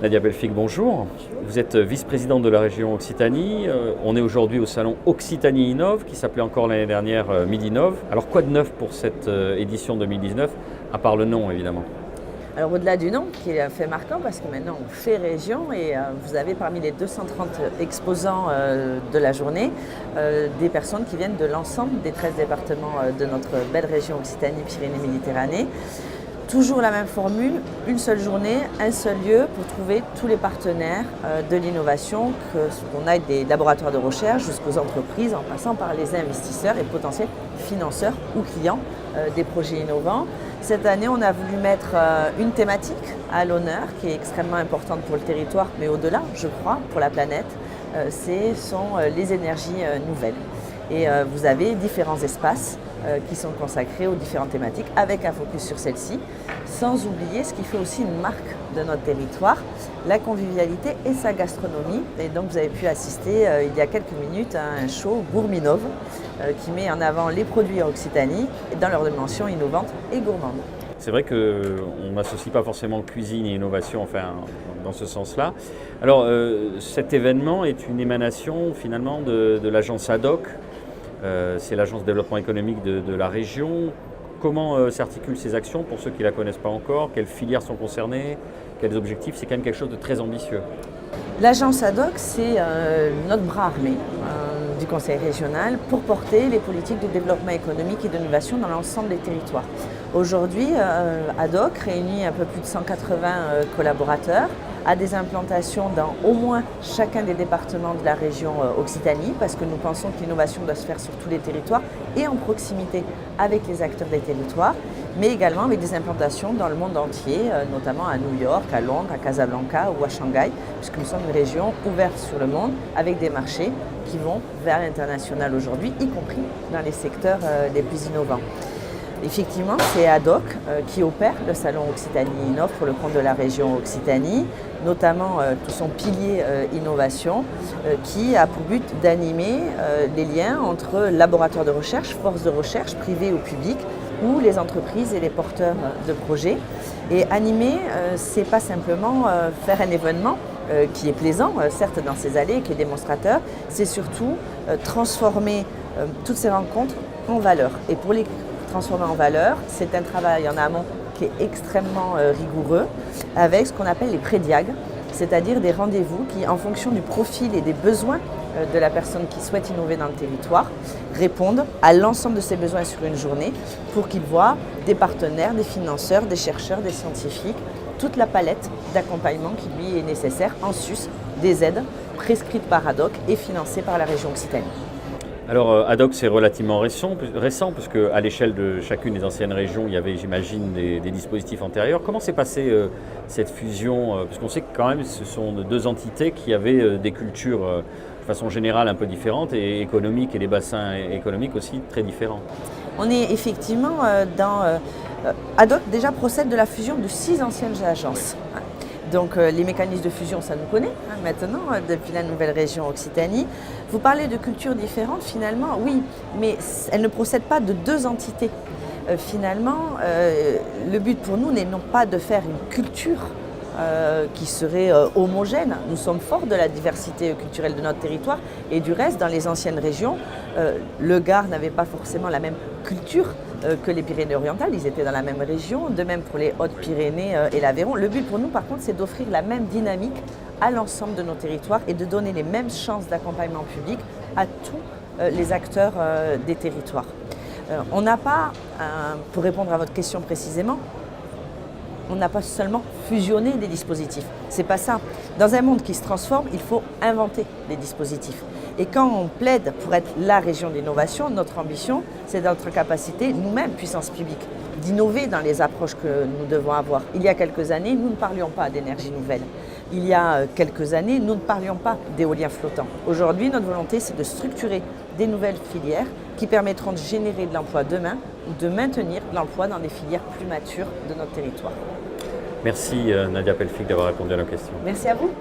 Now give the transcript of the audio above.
Nadia Belfic, bonjour. Vous êtes vice-présidente de la région Occitanie. On est aujourd'hui au salon Occitanie Innove, qui s'appelait encore l'année dernière Midinov. Alors quoi de neuf pour cette édition 2019, à part le nom évidemment? Alors au-delà du nom, qui est fait marquant parce que maintenant on fait région et vous avez parmi les 230 exposants de la journée des personnes qui viennent de l'ensemble des 13 départements de notre belle région Occitanie-Pyrénées-Méditerranée. Toujours la même formule, une seule journée, un seul lieu pour trouver tous les partenaires de l'innovation, qu'on aille des laboratoires de recherche jusqu'aux entreprises en passant par les investisseurs et potentiels financeurs ou clients des projets innovants. Cette année, on a voulu mettre une thématique à l'honneur qui est extrêmement importante pour le territoire, mais au-delà, je crois, pour la planète, ce sont les énergies nouvelles. Et vous avez différents espaces qui sont consacrés aux différentes thématiques avec un focus sur celle-ci, sans oublier ce qui fait aussi une marque de notre territoire, la convivialité et sa gastronomie. Et donc vous avez pu assister il y a quelques minutes à un show Gourminov qui met en avant les produits en Occitanie dans leur dimension innovante et gourmande. C'est vrai qu'on n'associe pas forcément cuisine et innovation, enfin, dans ce sens-là. Alors, cet événement est une émanation finalement de l'agence ADOC. C'est l'agence de développement économique de la région. Comment s'articulent ces actions pour ceux qui ne la connaissent pas encore? Quelles filières sont concernées? Quels objectifs? C'est quand même quelque chose de très ambitieux. L'agence ADOC, c'est notre bras armé du Conseil régional pour porter les politiques de développement économique et d'innovation dans l'ensemble des territoires. Aujourd'hui, ADOC réunit un peu plus de 180 collaborateurs, a des implantations dans au moins chacun des départements de la région Occitanie, parce que nous pensons que l'innovation doit se faire sur tous les territoires et en proximité avec les acteurs des territoires, mais également avec des implantations dans le monde entier, notamment à New York, à Londres, à Casablanca ou à Shanghai, puisque nous sommes une région ouverte sur le monde avec des marchés qui vont vers l'international aujourd'hui, y compris dans les secteurs les plus innovants. Effectivement, c'est ADOC qui opère le salon Occitanie Innove pour le compte de la région Occitanie, notamment tout son pilier innovation qui a pour but d'animer les liens entre laboratoires de recherche, forces de recherche privées ou publiques, ou les entreprises et les porteurs de projets. Et animer, c'est pas simplement faire un événement qui est plaisant, certes dans ses allées, qui est démonstrateur, c'est surtout transformer toutes ces rencontres en valeur. Et pour les transformer en valeur, c'est un travail en amont qui est extrêmement rigoureux avec ce qu'on appelle les prédiags, c'est-à-dire des rendez-vous qui, en fonction du profil et des besoins de la personne qui souhaite innover dans le territoire, répondent à l'ensemble de ses besoins sur une journée pour qu'il voit des partenaires, des financeurs, des chercheurs, des scientifiques, toute la palette d'accompagnement qui lui est nécessaire en sus des aides prescrites par ADOC et financées par la région Occitanie. Alors ADOC c'est relativement récent puisque à l'échelle de chacune des anciennes régions il y avait j'imagine des dispositifs antérieurs. Comment s'est passée cette fusion? Puisqu'on sait que quand même ce sont deux entités qui avaient des cultures de façon générale un peu différentes et économiques et des bassins économiques aussi très différents. On est effectivement ADOC déjà procède de la fusion de 6 anciennes agences. Donc les mécanismes de fusion, ça nous connaît maintenant, depuis la nouvelle région Occitanie. Vous parlez de cultures différentes, finalement, oui, mais elles ne procèdent pas de 2 entités. Finalement, le but pour nous n'est non pas de faire une culture qui serait homogène. Nous sommes forts de la diversité culturelle de notre territoire et du reste, dans les anciennes régions, le Gard n'avait pas forcément la même culture que les Pyrénées-Orientales, ils étaient dans la même région, de même pour les Hautes-Pyrénées et l'Aveyron. Le but pour nous, par contre, c'est d'offrir la même dynamique à l'ensemble de nos territoires et de donner les mêmes chances d'accompagnement public à tous les acteurs des territoires. On n'a pas, pour répondre à votre question précisément, on n'a pas seulement fusionné des dispositifs. C'est pas ça. Dans un monde qui se transforme, il faut inventer des dispositifs. Et quand on plaide pour être la région d'innovation, notre ambition, c'est notre capacité, nous-mêmes, puissance publique, d'innover dans les approches que nous devons avoir. Il y a quelques années, nous ne parlions pas d'énergie nouvelle. Il y a quelques années, nous ne parlions pas d'éolien flottant. Aujourd'hui, notre volonté, c'est de structurer des nouvelles filières qui permettront de générer de l'emploi demain ou de maintenir l'emploi dans des filières plus matures de notre territoire. Merci Nadia Belfic d'avoir répondu à nos questions. Merci à vous.